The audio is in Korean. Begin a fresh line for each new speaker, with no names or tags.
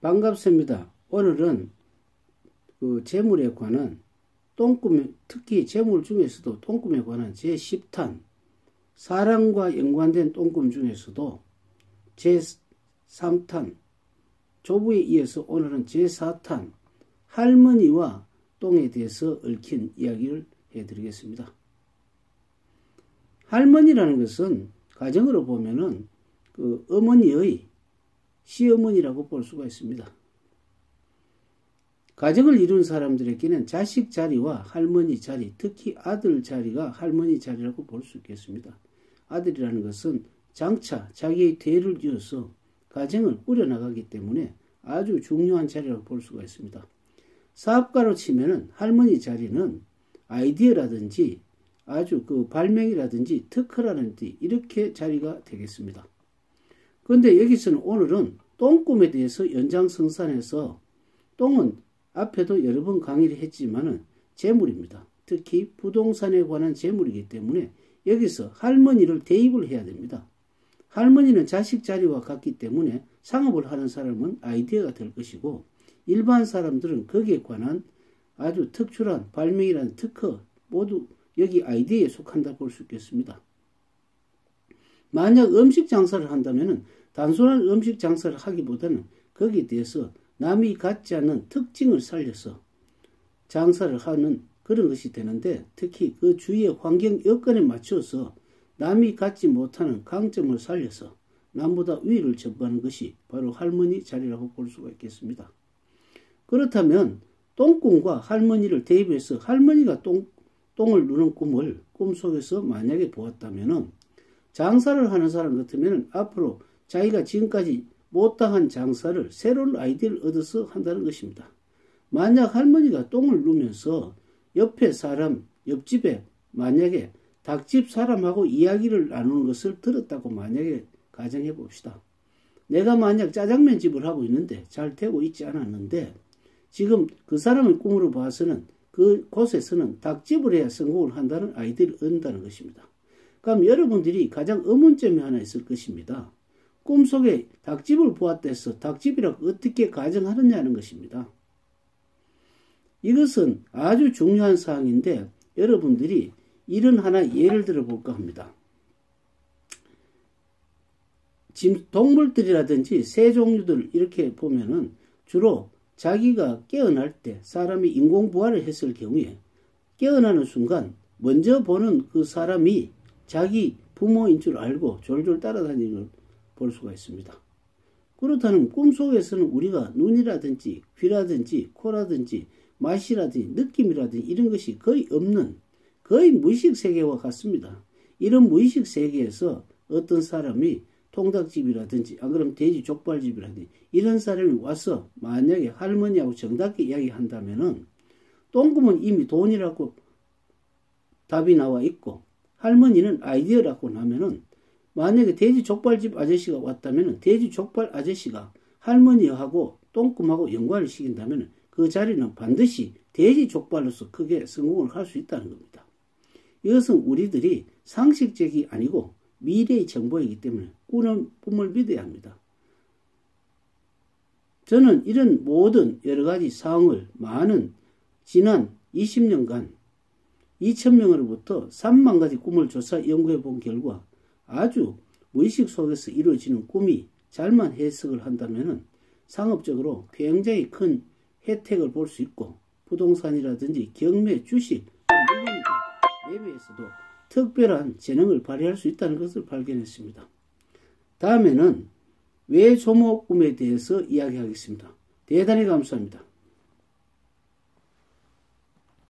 반갑습니다. 오늘은 그 재물에 관한 똥꿈, 특히 재물 중에서도 똥꿈에 관한 제10탄, 사랑과 연관된 똥꿈 중에서도 제3탄, 조부에 이어서 오늘은 제4탄, 할머니와 똥에 대해서 얽힌 이야기를 해드리겠습니다. 할머니라는 것은 가정으로 보면은 그 어머니의 시어머니라고 볼 수가 있습니다. 가정을 이룬 사람들에게는 자식 자리와 할머니 자리, 특히 아들 자리가 할머니 자리라고 볼 수 있겠습니다. 아들이라는 것은 장차 자기의 대를 이어서 가정을 꾸려나가기 때문에 아주 중요한 자리라고 볼 수가 있습니다. 사업가로 치면은 할머니 자리는 아이디어라든지 아주 그 발명이라든지 특허라든지 이렇게 자리가 되겠습니다. 그런데 여기서는 오늘은 똥꿈에 대해서 연장성산해서 똥은 앞에도 여러 번 강의를 했지만은 재물입니다. 특히 부동산에 관한 재물이기 때문에 여기서 할머니를 대입을 해야 됩니다. 할머니는 자식 자리와 같기 때문에 상업을 하는 사람은 아이디어가 될 것이고 일반 사람들은 거기에 관한 아주 특출한 발명이라는 특허 모두 여기 아이디어에 속한다 볼 수 있겠습니다. 만약 음식 장사를 한다면 단순한 음식 장사를 하기보다는 거기에 대해서 남이 갖지 않는 특징을 살려서 장사를 하는 그런 것이 되는데 특히 그 주위의 환경 여건에 맞춰서 남이 갖지 못하는 강점을 살려서 남보다 위를 점하는 것이 바로 할머니 자리라고 볼 수가 있겠습니다. 그렇다면 똥꿈과 할머니를 대입해서 할머니가 똥을 누는 꿈을 꿈속에서 만약에 보았다면 장사를 하는 사람 같으면 앞으로 자기가 지금까지 못당한 장사를 새로운 아이디어를 얻어서 한다는 것입니다. 만약 할머니가 똥을 누면서 옆에 사람, 옆집에 만약에 닭집 사람하고 이야기를 나누는 것을 들었다고 만약에 가정해 봅시다. 내가 만약 짜장면 집을 하고 있는데 잘 되고 있지 않았는데 지금 그 사람의 꿈으로 봐서는 그 곳에서는 닭집을 해야 성공을 한다는 아이디어를 얻는다는 것입니다. 그럼 여러분들이 가장 의문점이 하나 있을 것입니다. 꿈속에 닭집을 보았다 해서 닭집이라고 어떻게 가정하느냐는 것입니다. 이것은 아주 중요한 사항인데 여러분들이 이런 하나 예를 들어 볼까 합니다. 지금 동물들이라든지 새 종류들 이렇게 보면은 주로 자기가 깨어날 때 사람이 인공부화를 했을 경우에 깨어나는 순간 먼저 보는 그 사람이 자기 부모인 줄 알고 졸졸 따라다니는 걸 볼 수가 있습니다. 그렇다면 꿈속에서는 우리가 눈이라든지 귀라든지 코라든지 맛이라든지 느낌이라든지 이런 것이 거의 없는 거의 무의식 세계와 같습니다. 이런 무의식 세계에서 어떤 사람이 통닭집이라든지 안 그러면 돼지 족발집이라든지 이런 사람이 와서 만약에 할머니하고 정답게 이야기한다면은 똥꿈은 이미 돈이라고 답이 나와 있고 할머니는 아이디어라고 나면은 만약에 돼지 족발집 아저씨가 왔다면 돼지 족발 아저씨가 할머니하고 똥꿈하고 연관을 시킨다면 그 자리는 반드시 돼지 족발로서 크게 성공을 할 수 있다는 겁니다. 이것은 우리들이 상식적이 아니고 미래의 정보이기 때문에 꿈을 믿어야 합니다. 저는 이런 모든 여러 가지 사항을 많은 지난 20년간 2,000명으로부터 3만 가지 꿈을 조사 연구해 본 결과 아주 무의식 속에서 이루어지는 꿈이 잘만 해석을 한다면 상업적으로 굉장히 큰 혜택을 볼 수 있고 부동산이라든지 경매, 주식, 물론이고 매매에서도 특별한 재능을 발휘할 수 있다는 것을 발견했습니다. 다음에는 외조모 꿈에 대해서 이야기하겠습니다. 대단히 감사합니다.